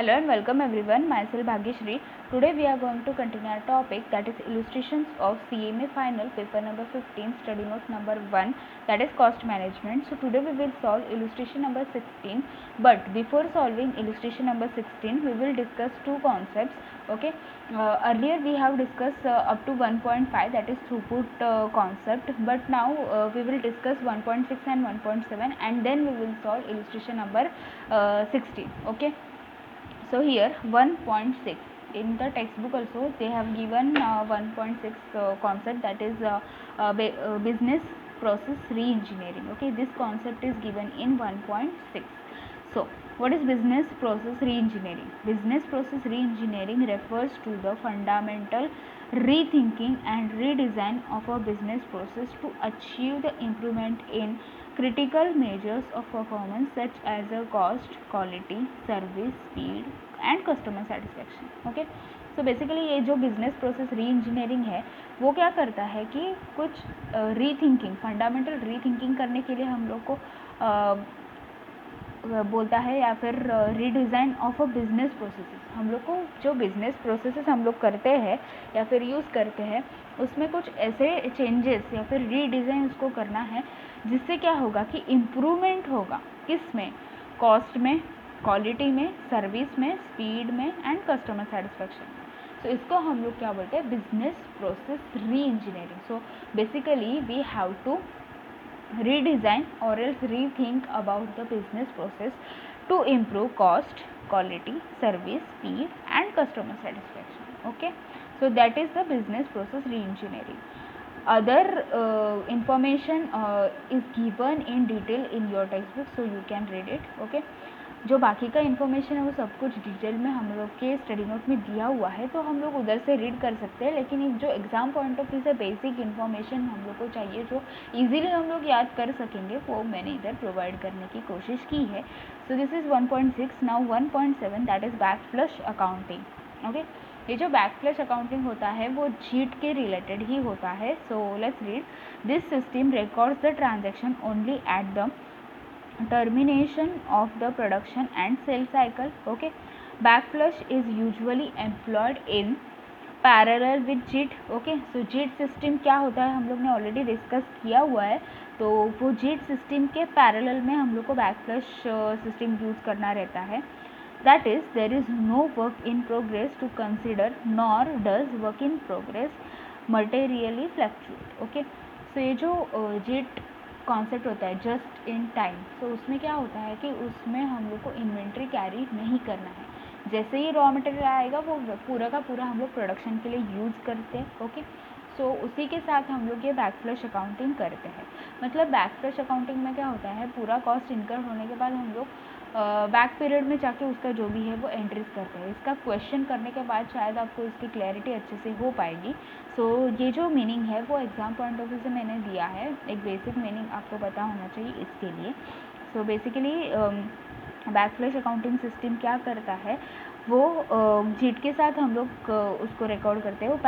Hello and welcome everyone. Myself Bhagyashree. Today we are going to continue our topic, that is illustrations of CMA final paper number 15, study note number 1, that is cost management. So today we will solve illustration number 16, but before solving illustration number 16 we will discuss two concepts. Okay, earlier we have discussed up to 1.5, that is throughput concept, but now we will discuss 1.6 and 1.7 and then we will solve illustration number 16. Okay, so here 1.6, in the textbook also they have given 1.6 concept, that is business process re-engineering. Okay, this concept is given in 1.6. So what is business process re-engineering? Business process re-engineering refers to the fundamental rethinking and redesign of a business process to achieve the improvement in critical measures of performance such as a cost, quality, service, speed and customer satisfaction. Okay, so basically ये जो business process री engineering है वो क्या करता है कि कुछ रीथिंकिंग, फंडामेंटल रीथिंकिंग करने के लिए हम लोग को बोलता है, या फिर redesign of a business processes. हम लोग को जो बिज़नेस प्रोसेसेस हम लोग करते हैं या फिर यूज़ करते हैं उसमें कुछ ऐसे चेंजेस या फिर रीडिज़ाइन उसको करना है जिससे क्या होगा कि इम्प्रूवमेंट होगा, किस में, कॉस्ट में, क्वालिटी में, सर्विस में, स्पीड में एंड कस्टमर सेटिस्फेक्शन। सो इसको हम लोग क्या बोलते हैं, business process reengineering. So basically we have to redesign or else rethink about the business process to improve cost, quality, service, speed and customer satisfaction. Okay, so that is the business process re-engineering. Other information is given in detail in your textbook, so you can read it. Okay, जो बाकी का information है वो सब कुछ detail में हम लोग के स्टडी नोट में दिया हुआ है, तो हम लोग उधर से रीड कर सकते हैं। लेकिन एक जो एग्ज़ाम पॉइंट ऑफ व्यू से बेसिक इन्फॉर्मेशन हम लोग को चाहिए जो इजीली हम लोग याद कर सकेंगे, वो मैंने इधर प्रोवाइड करने की कोशिश की है। So this is 1.6। Now 1.7, that is back flush accounting. Okay, ये जो बैक फ्लश अकाउंटिंग होता है वो जीट के रिलेटेड ही होता है। So let's read, this system records the transaction only at the termination of the production and sale cycle. Okay, backflush is usually employed in parallel with JIT. Okay, so JIT system क्या होता है हम लोग ने already discuss किया हुआ है, तो वो JIT सिस्टम के पैरेलल में हम लोग को बैकफ्लश सिस्टम यूज़ करना रहता है। That is, there is no work in progress to consider, nor does work in progress materially fluctuate. Okay, so ये जो JIT कॉन्सेप्ट होता है, जस्ट इन टाइम, तो उसमें क्या होता है कि उसमें हम लोग को इन्वेंट्री कैरी नहीं करना है। जैसे ही रॉ मटेरियल आएगा वो पूरा का पूरा हम लोग प्रोडक्शन के लिए यूज़ करते हैं। ओके, सो उसी के साथ हम लोग ये बैकफ्लश अकाउंटिंग करते हैं। मतलब बैकफ्लश अकाउंटिंग में क्या होता है, पूरा कॉस्ट इनकर होने के बाद हम लोग बैक पीरियड में जाके उसका जो भी है वो एंट्रीज करते हैं। इसका क्वेश्चन करने के बाद शायद आपको इसकी क्लैरिटी अच्छे से हो पाएगी। सो ये जो मीनिंग है वो एग्ज़ाम पॉइंट ऑफ व्यू से मैंने दिया है, एक बेसिक मीनिंग आपको पता होना चाहिए इसके लिए। सो बेसिकली बैकफ्लश अकाउंटिंग सिस्टम क्या करता है, वो जीट के साथ हम लोग उसको रिकॉर्ड करते हैं, वो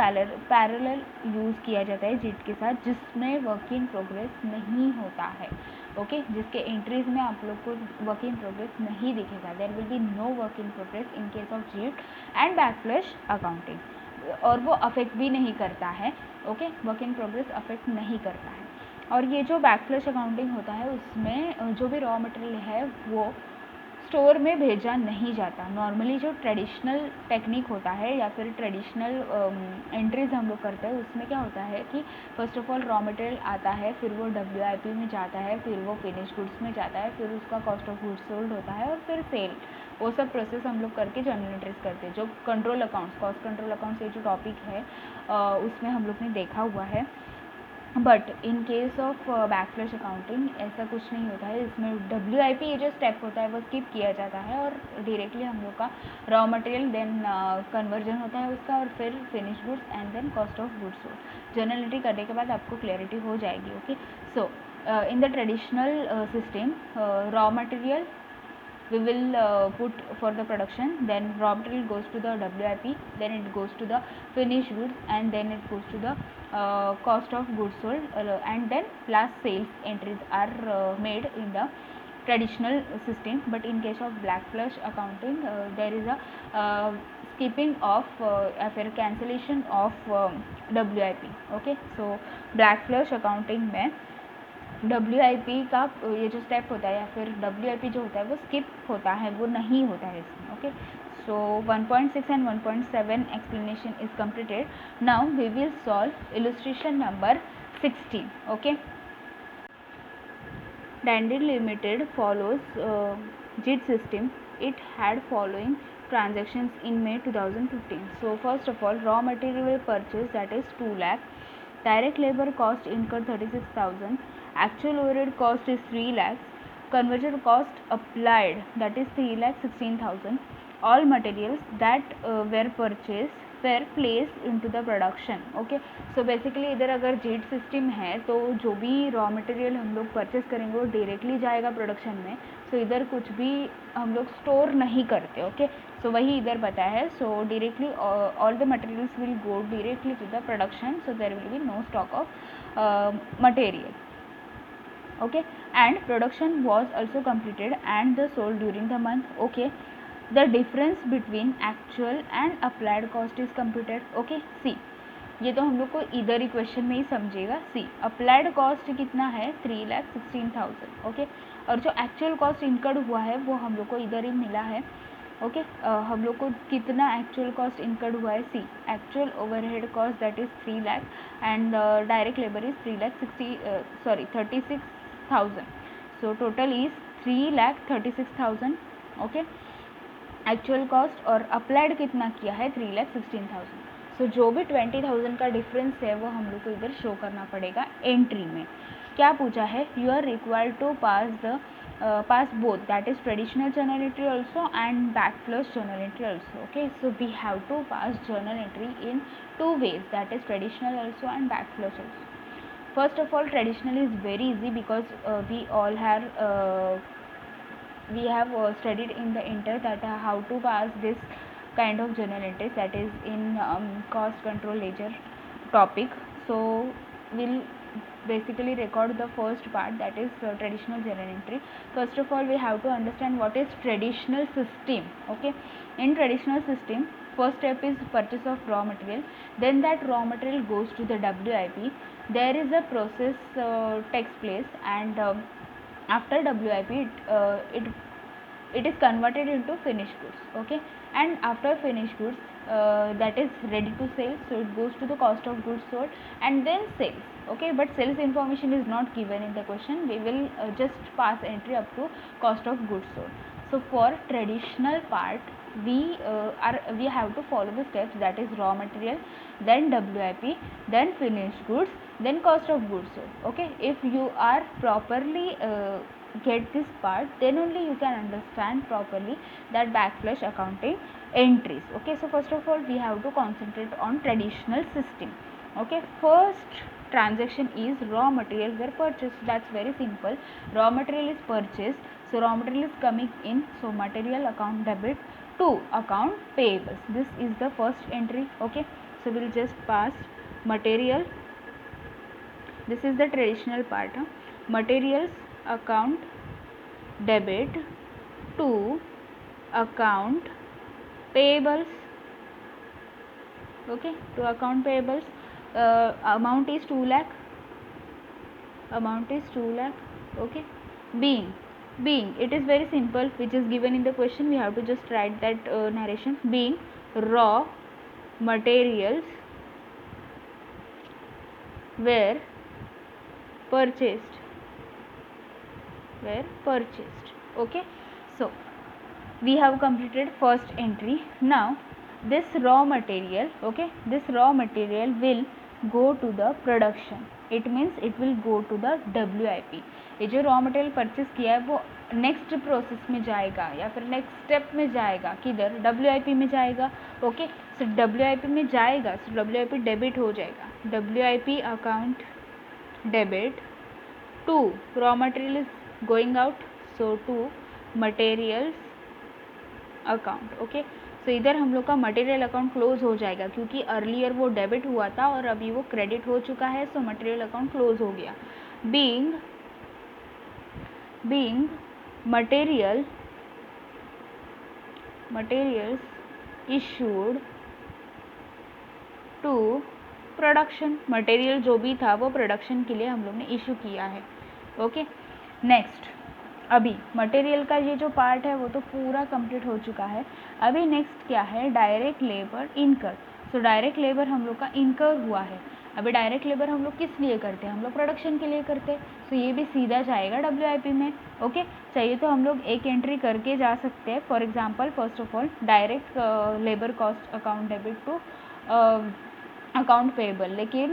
पैरेलल यूज़ किया जाता है जीट के साथ, जिसमें वर्क इन प्रोग्रेस नहीं होता है। ओके, जिसके एंट्रीज में आप लोग को वर्क इन प्रोग्रेस नहीं दिखेगा। There will be no work in progress in case of JIT and backflush accounting, और वो अफेक्ट भी नहीं करता है। Okay, work in progress affect नहीं करता है। और ये जो बैकफ्लश अकाउंटिंग होता है उसमें जो भी रॉ मटेरियल है वो स्टोर में भेजा नहीं जाता। नॉर्मली जो ट्रेडिशनल टेक्निक होता है या फिर ट्रेडिशनल एंट्रीज हम लोग करते हैं, उसमें क्या होता है कि first of all raw material आता है, फिर वो WIP में जाता है, फिर वो फिनिश गुड्स में जाता है, फिर उसका कॉस्ट ऑफ गुड्स सोल्ड होता है और फिर सेल। वो सब प्रोसेस हम लोग करके जर्नल एंट्रीज करते हैं। जो control accounts, cost control accounts, ये जो टॉपिक है उसमें हम लोग ने देखा हुआ है। But in case of backflush accounting ऐसा कुछ नहीं होता है। इसमें WIP ये जो स्टेप होता है वो स्किप किया जाता है और डायरेक्टली हम लोग का रॉ मटेरियल, देन कन्वर्जन होता है उसका, और फिर finish goods and then cost of goods sold. Journal entry करने के बाद आपको क्लैरिटी हो जाएगी। Okay, so in the traditional system, raw material we will put for the production, then raw material goes to the WIP, then it goes to the finished goods, and then it goes to the cost of goods sold, and then last sales entries are made in the traditional system, but in case of black flush accounting there is a skipping of फिर cancellation of WIP. Okay, so black flush accounting में WIP का ये जो step होता है या फिर WIP जो होता है वो स्किप होता है, वो नहीं होता है इसमें. Okay, so 1.6 and 1.7 explanation is completed. Now we will solve illustration number 16. Okay, Dandy Limited follows JIT system. It had following transactions in May 2015. So first of all, raw material purchase, that is 2 lakh, direct labor cost incurred 36,000, actual overhead cost is 3 lakhs, conversion cost applied, that is 3 lakh 16,000. All materials that were purchased were placed into the production. Okay, so basically इधर अगर jet system है तो जो भी raw material हम लोग purchase करेंगे वो डायरेक्टली जाएगा प्रोडक्शन में. सो इधर कुछ भी हम लोग स्टोर नहीं करते. ओके, सो वही इधर पता है. So directly all the materials will go directly to the production. So there will be no stock of material. Okay, and production was also completed and the sold during the month. Okay, the difference between actual and applied cost is computed. Okay, see, ये तो हम लोग को इधर ही question में ही समझेगा. सी, applied cost कितना है 3,16,000. ओके, और जो एक्चुअल कॉस्ट इनकर्ड हुआ है वो हम लोग को इधर ही मिला है. ओके, हम लोग को कितना एक्चुअल कॉस्ट इनकर्ड हुआ है. See, actual overhead cost that is 3 lakh and direct labour is 36,000. So total is 3,36,000. Okay, actual cost और अप्लाइड कितना किया है 3,16,000. सो जो भी 20,000 का डिफरेंस है वो हम लोग को इधर शो करना पड़ेगा एंट्री में. क्या पूछा है, you are required to pass both, that is traditional journal entry also and backflush journal entry also. Okay, so we have to pass journal entry in 2 ways, that is traditional also and backflush also. First of all, traditional is very easy because we all have studied in the inter that how to pass this kind of journal entries, that is in cost control ledger topic. So we'll basically record the first part, that is traditional journal entry. First of all, we have to understand what is traditional system. Okay, in traditional system, first step is purchase of raw material, then that raw material goes to the WIP. There is a process takes place, and after WIP it is converted into finished goods. Okay, and after finished goods that is ready to sell, so it goes to the cost of goods sold and then sales. Okay, but sales information is not given in the question. We will just pass entry up to cost of goods sold. So for traditional part, we have to follow the steps, that is raw material, then WIP, then finished goods, then cost of goods sold. Okay, if you are properly get this part, then only you can understand properly that backflush accounting entries. Okay, so first of all we have to concentrate on traditional system. Okay, first transaction is raw material were purchased. That's very simple. Raw material is purchased, so raw material is coming in, so material account debit to account payables. This is the first entry. Okay, so we'll just pass material. This is the traditional part. Materials account debit to account payables. Okay, to account payables. Amount is 2 lakh. Amount is 2 lakh. Okay, being it is very simple, which is given in the question. We have to just write that narration. Being raw materials were purchased. Okay, so we have completed first entry. Now this raw material, okay, this raw material will go to the production. It means it will go to the WIP. ये जो raw material purchase किया है वो next process में जाएगा या फिर next step में जाएगा, किधर, WIP में जाएगा. ओके, सो WIP में जाएगा, सो WIP डेबिट हो जाएगा. WIP account debit to raw material is going out, so to materials account. Okay, so इधर हम लोग का मटेरियल अकाउंट क्लोज हो जाएगा क्योंकि अर्लियर वो डेबिट हुआ था और अभी वो क्रेडिट हो चुका है, सो मटेरियल अकाउंट क्लोज हो गया. Being materials issued to production, material जो भी था वो प्रोडक्शन के लिए हम लोग ने इशू किया है। ओके, नेक्स्ट, अभी मटेरियल का ये जो पार्ट है वो तो पूरा कंप्लीट हो चुका है। अभी नेक्स्ट क्या है, डायरेक्ट लेबर इनकर। सो डायरेक्ट लेबर हम लोग का इनकर हुआ है। अभी डायरेक्ट लेबर हम लोग किस लिए करते हैं, हम लोग प्रोडक्शन के लिए करते हैं। सो ये भी सीधा जाएगा WIP में। ओके, चाहिए तो हम लोग एक एंट्री करके जा सकते हैं। For example, first of all direct labour cost account debit to account payable, लेकिन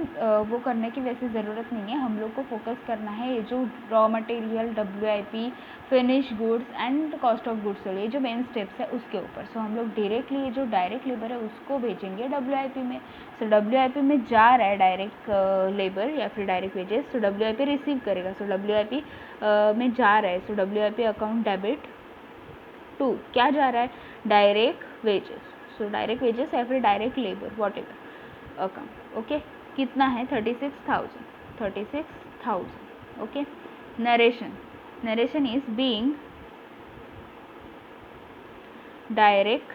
वो करने की वैसे ज़रूरत नहीं है। हम लोग को फोकस करना है ये जो raw material, WIP, finish goods and cost of goods sold, ये जो मेन स्टेप्स है उसके ऊपर। सो हम लोग डायरेक्टली ये जो डायरेक्ट लेबर है उसको भेजेंगे WIP में। सो WIP में जा रहा है डायरेक्ट लेबर या फिर डायरेक्ट वेजेस, तो WIP रिसीव करेगा। सो WIP में जा रहा है। सो WIP अकाउंट डेबिट टू क्या जा रहा है, direct wages. So direct wages या फिर direct labour what ever account. Okay, कितना है, 36,000। Okay, narration is being direct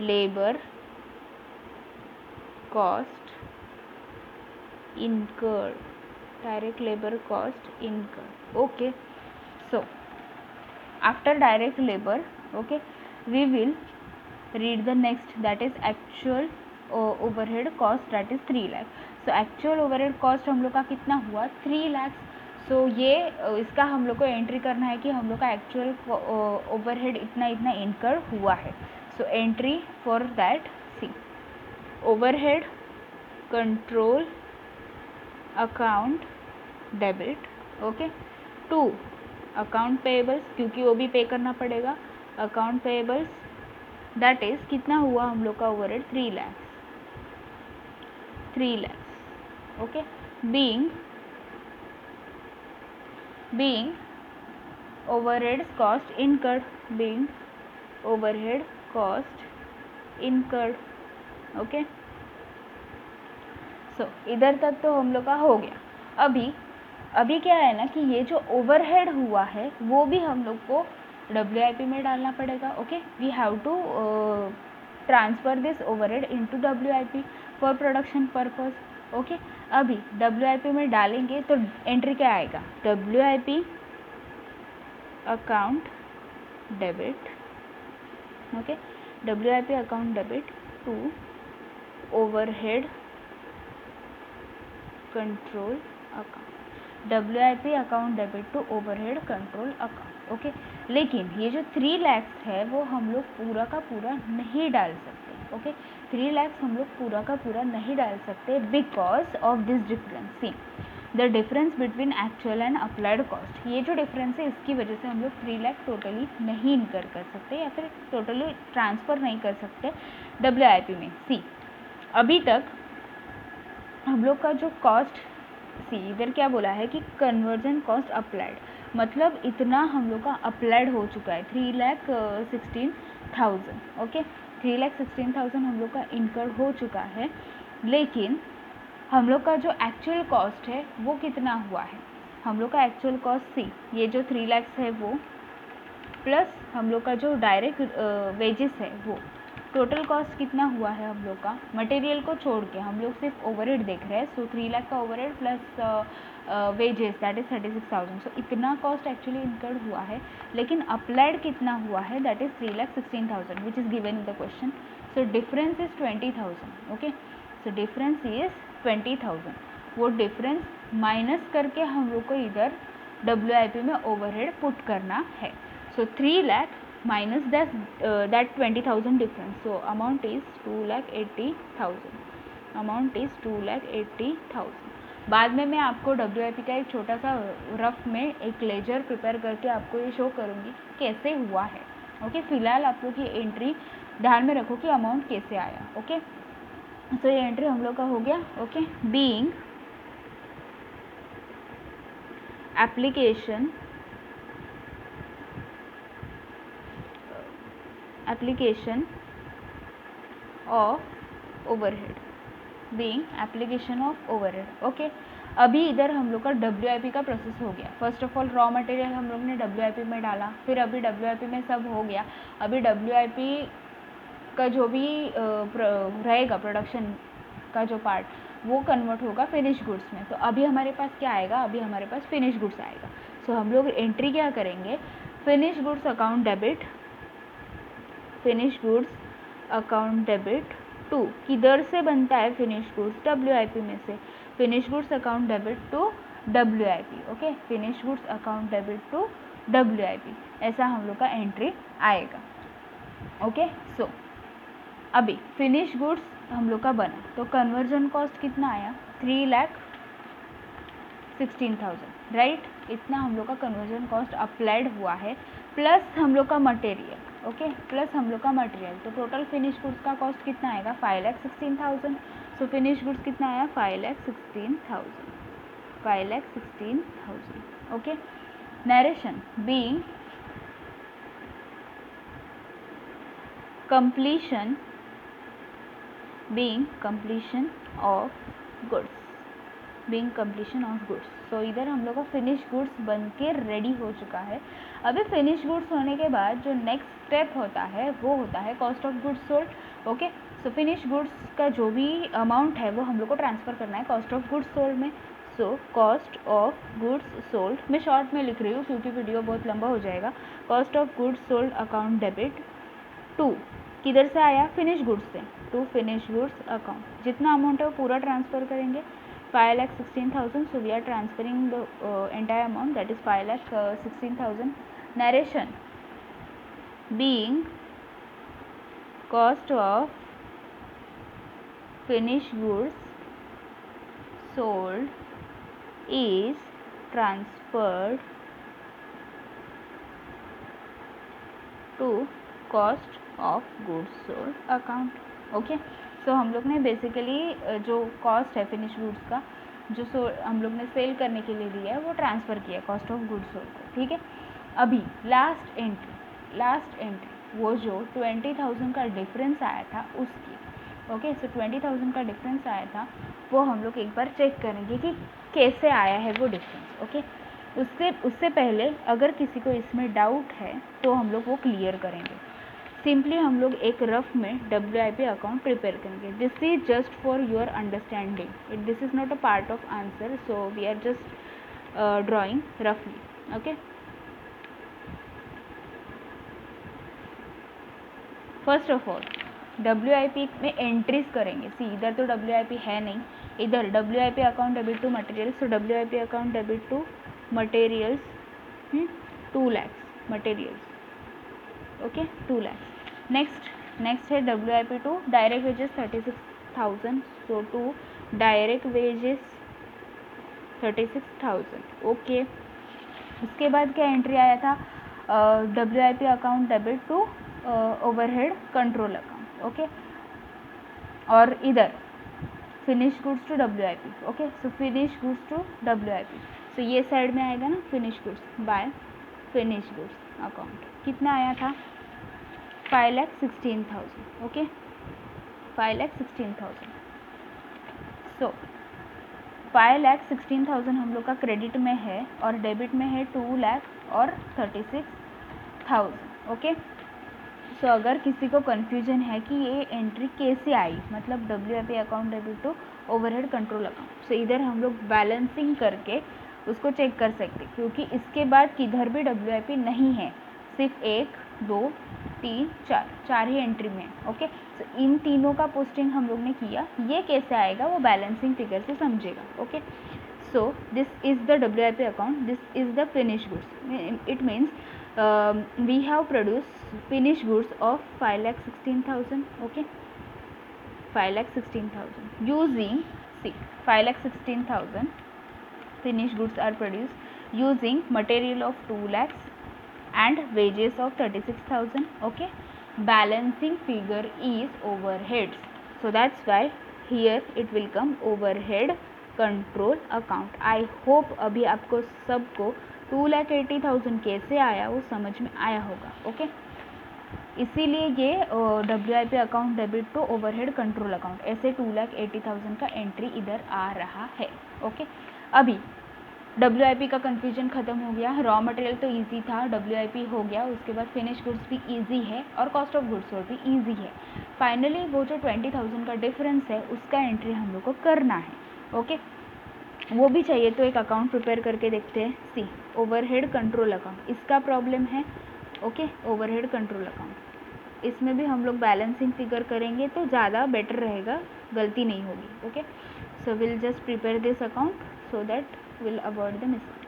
labour cost incurred, direct labor cost incurred. Okay, so after direct labor, okay, we will read the next, that is actual overhead cost, that is 3 lakh. so actual overhead cost हम लोग का कितना हुआ, 3 lakhs. सो ये इसका हम लोग को एंट्री करना है कि हम लोग का एक्चुअल ओवरहेड इतना इतना इनकर हुआ है. So entry for that, see overhead control account debit, okay, to account payables, क्योंकि वो भी पे करना पड़ेगा. अकाउंट पेएबल्स दैट इज कितना हुआ हम लोग का overhead, 3 lakhs. Okay, being overhead cost incurred. Okay, so इधर तक तो हम लोग का हो गया. अभी क्या है ना कि ये जो ओवरहेड हुआ है वो भी हम लोग को WIP में डालना पड़ेगा. Okay, we have to transfer this overhead into WIP for production purpose. Okay, अभी WIP में डालेंगे तो एंट्री क्या आएगा, WIP account debit. Okay, WIP account debit to overhead control account. WIP account debit to overhead control account. Okay, लेकिन ये जो 3 lakhs है वो हम लोग पूरा का पूरा नहीं डाल सकते. ओके, 3 lakhs हम लोग पूरा का पूरा नहीं डाल सकते because of this difference. See the difference between actual and applied cost, ये जो डिफरेंस है इसकी वजह से हम लोग 3 lakh टोटली नहीं इनकर कर सकते या फिर टोटली ट्रांसफ़र नहीं कर सकते WIP में. सी अभी तक हम लोग का जो कॉस्ट, सी इधर क्या बोला है कि कन्वर्जन कॉस्ट अप्लाइड, मतलब इतना हम लोग का अप्लाइड हो चुका है, 3,16,000. ओके, 3,16,000 हम लोग का इनकर हो चुका है. लेकिन हम लोग का जो एक्चुअल कॉस्ट है वो कितना हुआ है, हम लोग का एक्चुअल कॉस्ट, सी ये जो 3 lakhs है वो प्लस हम लोग का जो डायरेक्ट वेजेस है वो टोटल कॉस्ट कितना हुआ है हम लोग का, मटेरियल को छोड़ के हम लोग सिर्फ ओवरहेड देख रहे हैं. सो 3 lakh का overhead plus wages that is 36,000. सो इतना कॉस्ट एक्चुअली इनकर्ड हुआ है. लेकिन अप्लाइड कितना हुआ है, that is 3,16,000 which is given in the question. So difference is 20,000. Okay, so difference is 20,000. वो डिफरेंस माइनस करके हम लोग को इधर WIP में ओवरहेड पुट करना है. सो 3 lakh minus that 20,000 difference. So amount is 2,80,000. Amount is 2,80,000. बाद में मैं आपको WIP का एक छोटा सा रफ में एक लेजर प्रिपेयर करके आपको ये शो करूँगी कैसे हुआ है. ओके, फिलहाल आप लोग ये एंट्री ध्यान में रखो कि अमाउंट कैसे आया. ओके, तो ये एंट्री हम लोग का हो गया. Okay, being application of overhead, being application of overhead. Okay, अभी इधर हम लोग का WIP का प्रोसेस हो गया। First of all raw material हम लोग ने WIP में डाला, फिर अभी WIP में सब हो गया। अभी WIP का जो भी रहेगा प्रोडक्शन का जो पार्ट, वो कन्वर्ट होगा फिनिश गुड्स में। तो अभी हमारे पास क्या आएगा, अभी हमारे पास फिनिश गुड्स आएगा। सो हम लोग एंट्री क्या करेंगे, finish goods account debit, finish goods account debit to, किधर से बनता है फिनिश गुड्स, WIP में से, finish goods account debit to WIP। Okay, finish goods account debit to WIP, ऐसा हम लोग का एंट्री आएगा। ओके, सो अभी फिनिश गुड्स हम लोग का बना, तो कन्वर्जन कॉस्ट कितना आया, 3,16,000, राइट। इतना हम लोग का कन्वर्जन कॉस्ट अप्लाइड हुआ है, प्लस हम लोग का मटेरियल। ओके, प्लस हम लोग का मटेरियल, तो टोटल फिनिश गुड्स का कॉस्ट कितना आएगा, 5,16,000। सो फिनिश गुड्स कितना आया, 5,16,000, 5,16,000। Okay, narration being completion of goods, सो इधर हम लोग का फिनिश गुड्स बन के रेडी हो चुका है। अभी फिनिश गुड्स होने के बाद जो नेक्स्ट स्टेप होता है वो होता है cost of goods sold. Okay, so finish goods का जो भी अमाउंट है वो हम लोग को ट्रांसफ़र करना है कॉस्ट ऑफ गुड्स सोल्ड में। सो कॉस्ट ऑफ गुड्स सोल्ड, मैं शॉर्ट में लिख रही हूँ क्योंकि वीडियो बहुत लंबा हो जाएगा। Cost of goods sold account debit to, किधर से आया, फिनिश गुड्स से, टू फिनिश गुड्स अकाउंट। जितना अमाउंट है वो पूरा ट्रांसफ़र करेंगे, 5,16,000। So we are transferring the entire amount, that is 5,16,000। Narration being cost of finish goods sold is transferred to cost of goods sold account. Okay, so हम लोग ने basically जो cost है फिनिश गुड्स का, जो हम लोग ने सेल करने के लिए दिया है वो ट्रांसफ़र किया कॉस्ट ऑफ गुड्स सोल्ड को। ठीक है, अभी लास्ट एंट्री वो जो 20,000 का डिफरेंस आया था उसकी। ओके, सो 20,000 का डिफरेंस आया था, वो हम लोग एक बार चेक करेंगे कि कैसे आया है वो डिफरेंस। ओके, उससे पहले अगर किसी को इसमें डाउट है तो हम लोग वो क्लियर करेंगे। सिंपली हम लोग एक रफ में WIP अकाउंट प्रिपेयर करेंगे। This is just for your understanding, this is not a part of answer, so we are just drawing रफली। Okay, first of all WIP में एंट्रीज करेंगे। सी, इधर तो WIP है नहीं, इधर WIP account debit to materials, तो WIP account debit to materials 2 lakhs materials. Okay, 2 lakhs। Next है WIP to direct wages 36,000, so to direct wages 36,000। Okay, उसके बाद क्या एंट्री आया था, WIP account debit to overhead control account. Okay, और इधर finish goods to WIP। Okay, so finish goods to WIP, so ये side में आएगा ना, finish goods by finish goods account. कितना आया था, 5,16,000। ओके, 5,16,000। सो 5,16,000 हम लोग का क्रेडिट में है और डेबिट में है 2 लाख और 36,000। ओके, सो अगर किसी को कन्फ्यूजन है कि ये एंट्री कैसे आई, मतलब WIP account debit to overhead control account, so इधर हम लोग बैलेंसिंग करके उसको चेक कर सकते, क्योंकि इसके बाद किधर भी WIP नहीं है, सिर्फ 1, 2, 3, 4 ही एंट्री में। ओके, सो इन तीनों का पोस्टिंग हम लोग ने किया, ये कैसे आएगा वो बैलेंसिंग फिगर से समझेगा। Okay, so this is the WIP account, this is the finish goods, it means we have produced finished goods of 5,16,000. Okay, 5,16,000 using, see, 5,16,000 finished goods are produced using material of 2 lakhs and wages of 36,000. Okay, balancing figure is overheads, so that's why here it will come overhead control account. I hope अभी आपको सबको 2,80,000 कैसे आया वो समझ में आया होगा। ओके, इसीलिए ये WIP account debit to overhead control account, ऐसे 2,80,000 का एंट्री इधर आ रहा है। ओके, अभी WIP का कन्फ्यूजन ख़त्म हो गया, रॉ मटेरियल तो इजी था, WIP हो गया, उसके बाद फिनिश गुड्स भी इजी है और कॉस्ट ऑफ गुड्स सोल्ड भी इजी है। फाइनली वो जो 20,000 का डिफरेंस है उसका एंट्री हम लोग को करना है। ओके, वो भी चाहिए तो एक अकाउंट प्रिपेयर करके देखते हैं। सी ओवरहेड कंट्रोल अकाउंट, इसका प्रॉब्लम है। ओके, ओवरहेड कंट्रोल अकाउंट, इसमें भी हम लोग बैलेंसिंग फिगर करेंगे तो ज़्यादा बेटर रहेगा, गलती नहीं होगी। Okay, so will just prepare this account so that will avoid the mistake.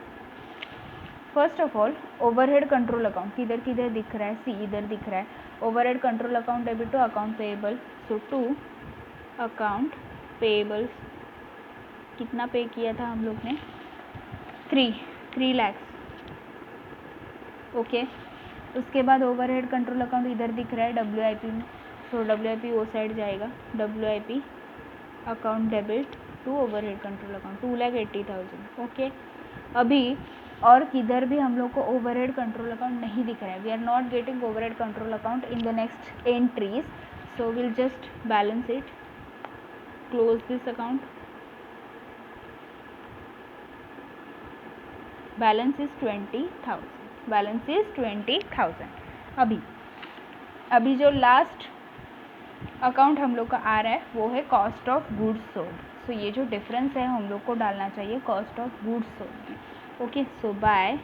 First of all overhead control account किधर किधर दिख रहा है, सी इधर दिख रहा है। Overhead control account debit to account payable, so to account payables कितना पे किया था हम लोग ने, 3 lakhs। ओके, उसके बाद ओवरहेड कंट्रोल अकाउंट इधर दिख रहा है WIP में, सो WIP वो साइड जाएगा, WIP account debit to overhead control account 2,80,000। Okay, अभी और किधर भी हम लोग को ओवरहेड कंट्रोल अकाउंट नहीं दिख रहा है, we are not getting overhead control account in the next entries, so will just balance it, close this account, balance is 20,000, balance is 20,000। अभी जो लास्ट अकाउंट हम लोग का आ रहा है वो है cost of goods sold. So ये जो डिफरेंस है हम लोग को डालना चाहिए कॉस्ट ऑफ गुड्स सोल्ड में। Okay, so by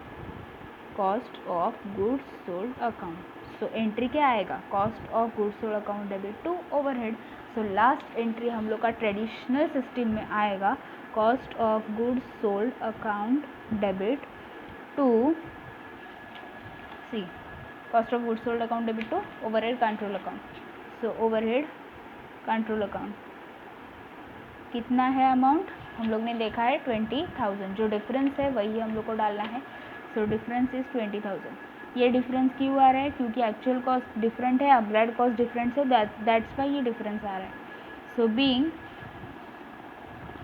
cost of goods sold account, so entry क्या आएगा, cost of goods sold account debit to overhead. So last entry हम लोग का ट्रेडिशनल सिस्टम में आएगा cost of goods sold account debit to see cost of goods sold account debit to overhead control account. So overhead control account कितना है amount, हम लोग ने देखा है 20,000, जो डिफरेंस है वही हम लोग को डालना है। So difference is 20,000। ये डिफरेंस क्यों आ रहा है, क्योंकि एक्चुअल कॉस्ट डिफरेंट है, अपग्रेड कॉस्ट डिफरेंट है, दैट्स वाई ये डिफरेंस आ रहा है। So being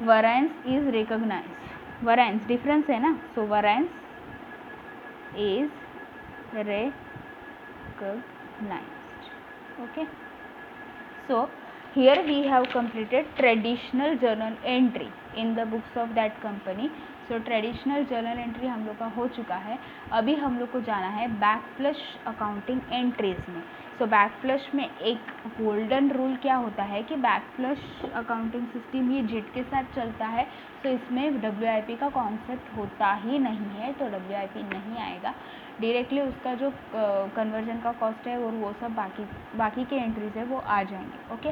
variance is recognized, variance difference है ना, so variance is recognized. Okay, so here we have completed traditional journal entry in the books of that company. So traditional journal entry हम लोग का हो चुका है। अभी हम लोग को जाना है बैक फ्लश अकाउंटिंग एंट्रीज में। सो बैक फ्लश में एक गोल्डन रूल क्या होता है कि बैक फ्लश अकाउंटिंग सिस्टम ये जिट के साथ चलता है, तो इसमें WIP का कॉन्सेप्ट होता ही नहीं है, तो WIP नहीं आएगा, डायरेक्टली उसका जो कन्वर्जन का कॉस्ट है और वो सब बाकी के एंट्रीज है वो आ जाएंगे। ओके,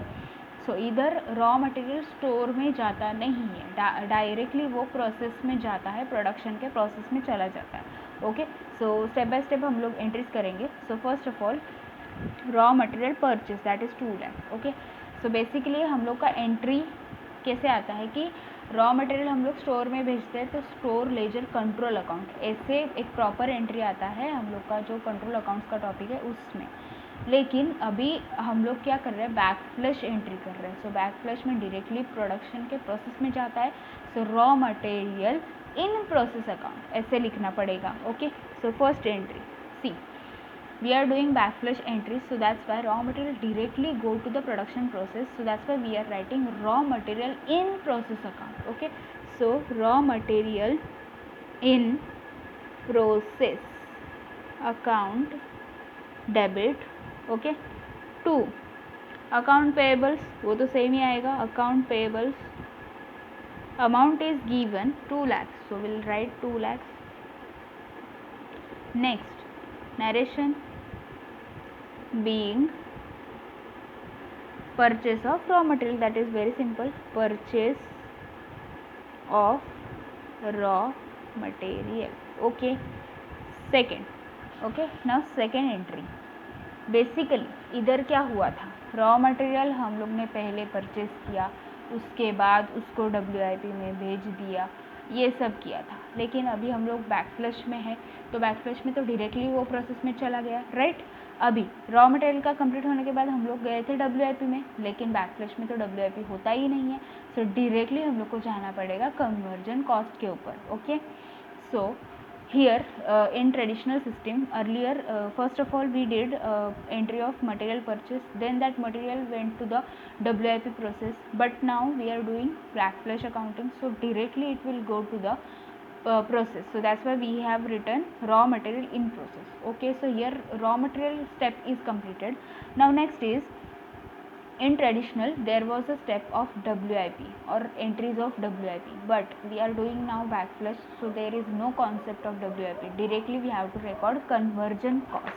सो इधर रॉ मटेरियल स्टोर में जाता नहीं है, डायरेक्टली वो प्रोसेस में जाता है, प्रोडक्शन के प्रोसेस में चला जाता है। Okay, so step by step हम लोग एंट्रीज करेंगे। So first of all raw material purchase that is 2 lakhs। Okay, so basically हम लोग का एंट्री कैसे आता है कि रॉ मटेरियल हम लोग स्टोर में भेजते हैं तो स्टोर लेजर कंट्रोल अकाउंट, ऐसे एक प्रॉपर एंट्री आता है हम लोग का जो कंट्रोल अकाउंट्स का टॉपिक है उसमें। लेकिन अभी हम लोग क्या कर रहे हैं, बैक फ्लश एंट्री कर रहे हैं। सो बैक फ्लश में डायरेक्टली प्रोडक्शन के प्रोसेस में जाता है, so raw material in process account ऐसे लिखना पड़ेगा। Okay, so first entry see we are doing backflush entries, so that's why raw material directly go to the production process, so that's why we are writing raw material in process account. Okay, so raw material in process account debit, okay, to account payables, वो तो same ही आएगा, account payables amount is given 2 lakhs, so we'll write 2 lakhs. Next narration being purchase of raw material, that is very simple, purchase of raw material. Okay, second, okay, now second entry, basically इधर क्या हुआ था, raw material हम लोग ने पहले purchase किया, उसके बाद उसको WIP में भेज दिया, ये सब किया था। लेकिन अभी हम लोग बैक फ्लश में है, तो बैक फ्लश में तो डायरेक्टली वो प्रोसेस में चला गया, राइट। अभी रॉ मटेरियल का कंप्लीट होने के बाद हम लोग गए थे WIP में, लेकिन बैक फ्लश में तो WIP होता ही नहीं है, सो डायरेक्टली हम लोग को जाना पड़ेगा कन्वर्जन कॉस्ट के ऊपर। Okay, so here in traditional system earlier, first of all we did entry of material purchase, then that material went to the WIP process, but now we are doing backflash accounting, so directly it will go to the process. So that's why we have written raw material in process. Okay, so here raw material step is completed. Now next is, in traditional there was a step of WIP or entries of WIP, but we are doing now backflash, so there is no concept of WIP. Directly we have to record conversion cost.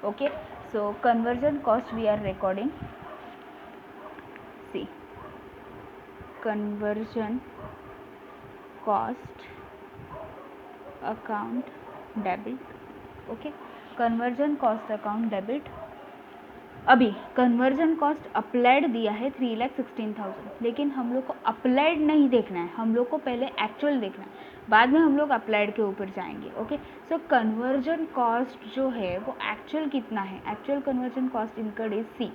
Okay, so conversion cost we are recording. See, conversion cost account debit. Okay, conversion cost account debit. अभी conversion cost applied दिया है 3,16,000, लेकिन हम लोग को applied नहीं देखना है, हम लोग को पहले एक्चुअल देखना है, बाद में हम लोग अप्लाइड के ऊपर जाएंगे. ओके, सो कन्वर्जन कॉस्ट जो है वो एक्चुअल कितना है. Actual conversion cost incurred is see,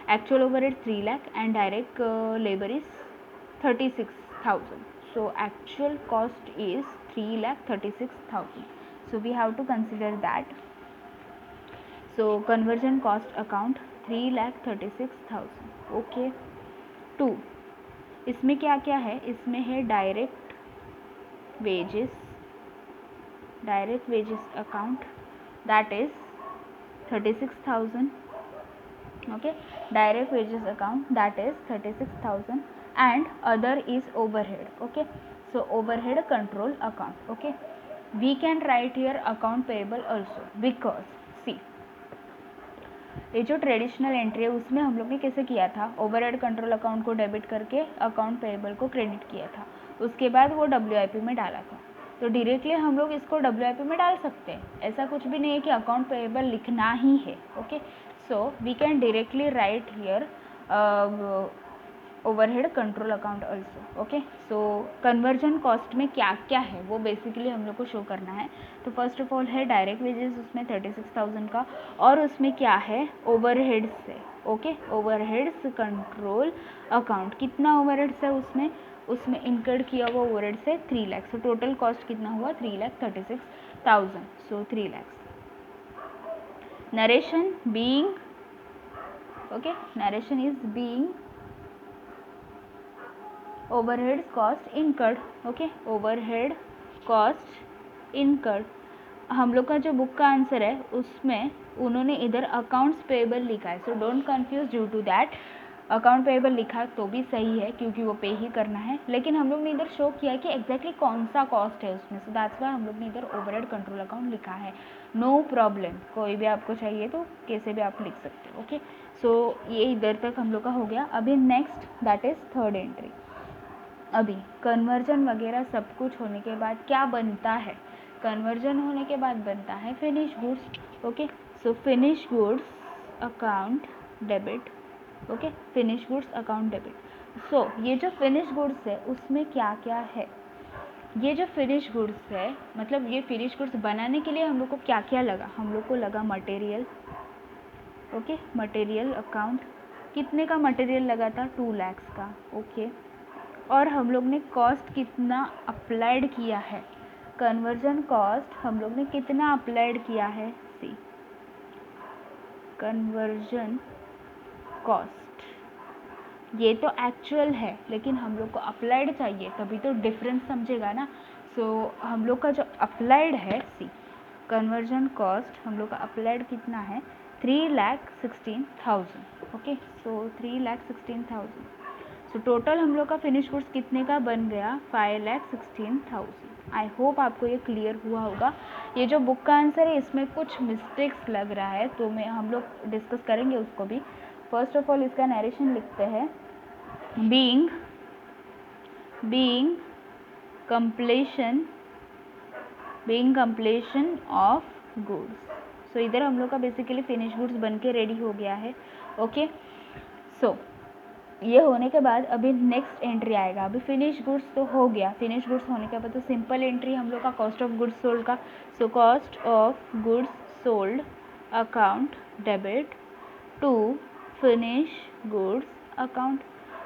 actual overhead 3 lakh and direct labour is 36,000. So actual cost is 3,36,000. So we have to consider that. So conversion cost account 3,36,000. Okay, 2 इसमें क्या क्या है, इसमें है direct wages account that is 36,000. Okay, direct wages account that is 36,000 and other is overhead. Okay, so overhead control account. Okay, we can write here account payable also, because सी ये जो traditional entry है उसमें हम लोग ने कैसे किया था, ओवरहेड कंट्रोल अकाउंट को डेबिट करके अकाउंट पेएबल को क्रेडिट किया था, उसके बाद वो WIP में डाला था. तो डायरेक्टली हम लोग इसको WIP में डाल सकते हैं, ऐसा कुछ भी नहीं है कि अकाउंट पेएबल लिखना ही है. Okay, so we can directly write here overhead control account also. Okay, so conversion cost में क्या क्या है वो बेसिकली हम लोग को शो करना है. तो फर्स्ट ऑफ ऑल है डायरेक्ट वेजेस, उसमें 36,000 का, और उसमें क्या है ओवरहेड्स है. ओके, ओवरहेड्स कंट्रोल अकाउंट, कितना ओवरहेड्स है उसमें इनकर्ड किया हुआ ओवरहेड्स है 3 लाख. सो टोटल कॉस्ट कितना हुआ 3,36,000. सो 3 lakh. Narration being, okay, narration is being overhead cost incurred. Okay, overhead cost incurred. हम लोग का जो बुक का आंसर है उसमें उन्होंने इधर अकाउंट्स पेएबल लिखा है, so don't confuse due to that. Account payable लिखा तो भी सही है क्योंकि वो पे ही करना है, लेकिन हम लोग ने इधर शो किया कि एग्जैक्टली कौन सा कॉस्ट है उसमें, सो दैट्स वाई हम लोग ने इधर ओवरहेड कंट्रोल अकाउंट लिखा है. नो प्रॉब्लम, कोई भी आपको चाहिए तो कैसे भी आप लिख सकते हो. ओके, सो ये इधर तक हम लोग का हो गया. अभी next that is third entry. अभी कन्वर्जन वगैरह सब कुछ होने के बाद क्या बनता है, कन्वर्जन होने के बाद बनता है finish goods. Okay, so finish goods account debit. Okay, finish goods account debit. So ये जो फिनिश गुड्स है उसमें क्या क्या है, ये जो फिनिश गुड्स है मतलब ये फिनिश गुड्स बनाने के लिए हम लोग को क्या क्या लगा, हम लोग को लगा मटेरियल. ओके, मटेरियल अकाउंट, कितने का मटेरियल लगा था 2 लाख का. ओके, और हम लोग ने कॉस्ट कितना अप्लाइड किया है, कन्वर्जन कॉस्ट हम लोग ने कितना अप्लाइड किया है. सी, कन्वर्जन कॉस्ट ये तो एक्चुअल है लेकिन हम लोग को अप्लाइड चाहिए तभी तो डिफरेंस समझेगा ना. सो हम लोग का जो अप्लाइड है, सी कन्वर्जन कॉस्ट हम लोग का अप्लाइड कितना है 3,16,000. ओके, सो 3,16,000. सो टोटल हम लोग का फिनिश गुड्स कितने का बन गया 5,16,000. आई होप आपको ये क्लियर हुआ होगा. ये जो बुक का आंसर है इसमें कुछ मिस्टेक्स लग रहा है तो मैं हम लोग डिस्कस करेंगे उसको भी. फर्स्ट ऑफ ऑल इसका नरेशन लिखते हैं, बीइंग कंप्लीशन ऑफ गुड्स. सो इधर हम लोग का बेसिकली फिनिश गुड्स बन के रेडी हो गया है. ओके, सो ये होने के बाद अभी नेक्स्ट एंट्री आएगा. अभी फिनिश गुड्स तो हो गया, फिनिश गुड्स होने के बाद तो सिंपल एंट्री हम लोग का कॉस्ट ऑफ गुड्स सोल्ड का. So cost of goods sold account debit to finish goods account.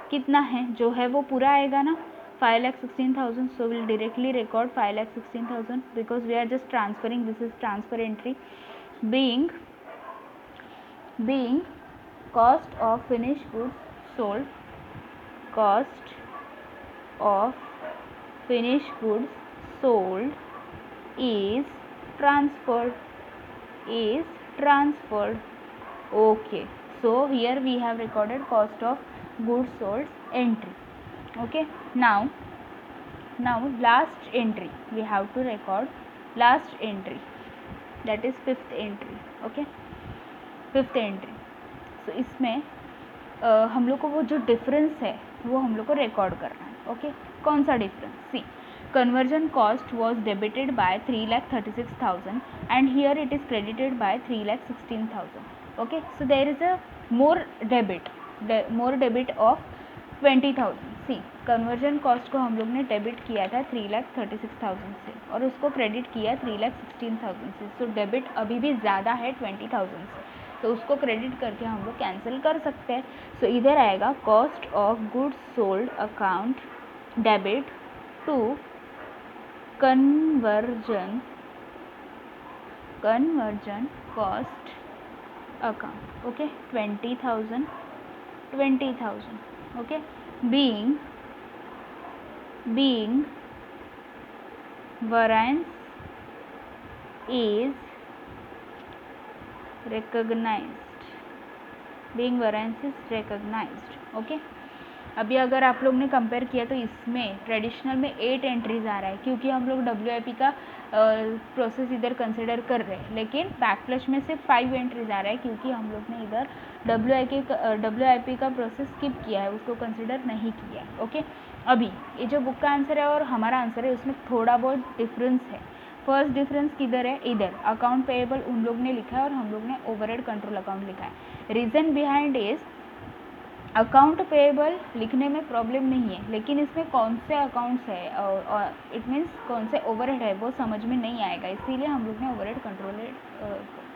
कितना है जो है वो पूरा आएगा ना, 5,16,000, so we'll directly record 5,16,000 because we are just transferring. This is transfer entry. Being cost of finished goods sold, cost of finished goods sold is transferred. Okay, so here we have recorded cost of goods sold entry. Okay, now last entry we have to record. Last entry, that is fifth entry. Okay, fifth entry. So इसमें हम लोग को वो जो difference है वो हम लोग को रिकॉर्ड करना है. ओके, कौन सा difference? See, conversion cost was debited by 3,36,000 and here it is credited by 3,16,000. okay, so there is a more debit of 20,000. See, conversion cost को हम लोग ने डेबिट किया था 3,36,000 से और उसको क्रेडिट किया 3,16,000 से. सो डेबिट अभी भी ज़्यादा है 20,000 से, तो उसको क्रेडिट करके हम लोग कैंसिल कर सकते हैं. सो इधर आएगा cost of goods sold account debit to conversion cost account. Okay, 20,000. Okay, being variance is recognized. ओके, अभी अगर आप लोग ने कंपेयर किया तो इसमें ट्रेडिशनल में 8 एंट्रीज आ रहा है क्योंकि हम लोग WIP का प्रोसेस इधर कंसिडर कर रहे हैं, लेकिन बैकफ्लश में सिर्फ 5 एंट्रीज आ रहा है क्योंकि हम लोग ने इधर WIP का प्रोसेस स्किप किया है, उसको कंसिडर नहीं किया है. ओके, अभी ये जो बुक का आंसर है और हमारा आंसर है उसमें थोड़ा बहुत डिफरेंस है. फर्स्ट डिफरेंस किधर है? इधर अकाउंट पेएबल उन लोग ने लिखा है और हम लोग ने ओवरहेड कंट्रोल अकाउंट लिखा है. Reason behind is account payable लिखने में प्रॉब्लम नहीं है, लेकिन इसमें कौन से अकाउंट्स है और इट मीन्स कौन से ओवरहेड है वो समझ में नहीं आएगा, इसीलिए हम लोग ने ओवरहेड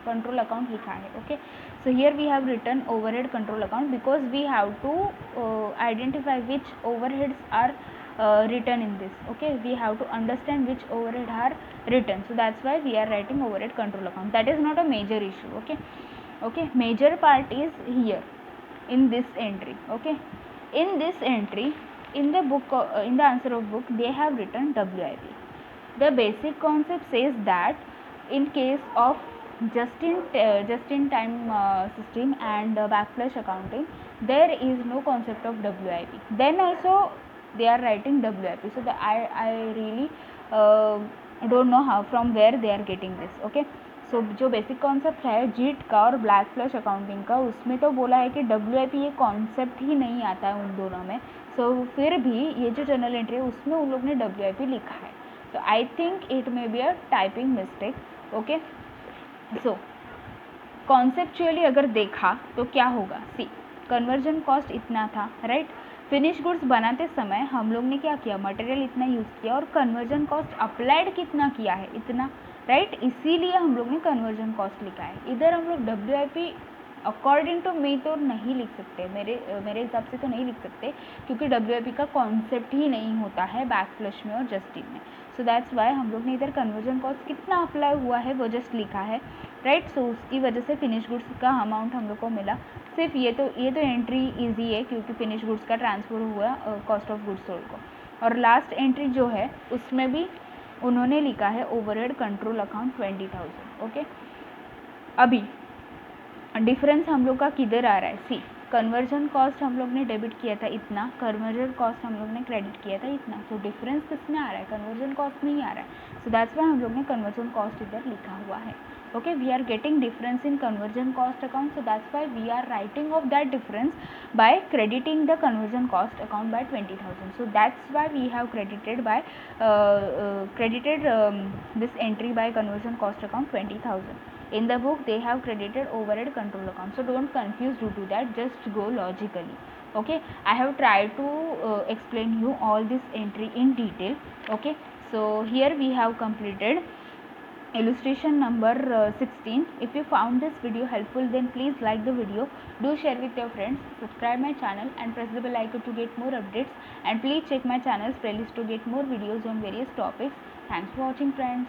कंट्रोल अकाउंट लिखा है. Okay, so here we have written overhead control account because we have to identify which overheads are written in this. Okay, we have to understand which overhead are written, so that's why we are writing overhead control account. That is not a major issue. Okay, major part is here in this entry. Okay, in this entry, in the book in the answer of book they have written WIP. The basic concept says that in case of just in time system and backflush accounting, there is no concept of WIP. Then also they are writing WIP. So I really don't know how from where they are getting this. Okay, so जो basic concept है जीट का और black flush accounting का, उसमें तो बोला है कि WIP ये कॉन्सेप्ट ही नहीं आता है उन दोनों में. सो फिर भी ये जो जर्नल एंट्री है उसमें उन लोग ने WIP लिखा है. So I think it may be a typing mistake. Okay, so conceptually अगर देखा तो क्या होगा? सी, कन्वर्जन कॉस्ट इतना था, राइट. फिनिश गुड्स बनाते समय हम लोग ने क्या किया? मटेरियल इतना यूज़ किया और कन्वर्जन कॉस्ट अप्लाइड कितना किया है? इतना, राइट. इसीलिए हम लोग ने कन्वर्जन कॉस्ट लिखा है. इधर हम लोग WIP अकॉर्डिंग टू मी तो नहीं लिख सकते, मेरे हिसाब से तो नहीं लिख सकते क्योंकि WIP का कॉन्सेप्ट ही नहीं होता है बैकफ्लश में और जस्ट इन में. सो दैट्स वाई हम लोग ने इधर कन्वर्जन कॉस्ट कितना अप्लाई हुआ है वो जस्ट लिखा है, राइट. सो उसकी वजह से फिनिश गुड्स का अमाउंट हम लोग को मिला. सिर्फ ये तो एंट्री इजी है क्योंकि फिनिश गुड्स का ट्रांसफ़र हुआ कॉस्ट ऑफ गुड्स सोल्ड को. और लास्ट एंट्री जो है उसमें भी उन्होंने लिखा है ओवरहेड कंट्रोल अकाउंट 20,000. ओके, अभी डिफरेंस हम लोग का किधर आ रहा है? सी, कन्वर्जन कॉस्ट हम लोग ने डेबिट किया था इतना, कन्वर्जन कॉस्ट हम लोग ने क्रेडिट किया था इतना. सो डिफरेंस किस में आ रहा है? कन्वर्जन कॉस्ट में ही आ रहा है. सो दैट्स वाई हम लोग ने कन्वर्जन कॉस्ट इधर लिखा हुआ है. Okay, we are getting difference in conversion cost account, so that's why we are writing off that difference by crediting the conversion cost account by 20,000. So that's why we have credited this entry by conversion cost account 20,000. In the book they have credited overhead control account, so don't confuse due to that, just go logically. Okay, I have tried to explain you all this entry in detail. Okay, so here we have completed illustration number 16. If you found this video helpful, then please like the video, do share with your friends, subscribe my channel and press the bell icon to get more updates, and please check my channel's playlist to get more videos on various topics. Thanks for watching, friends.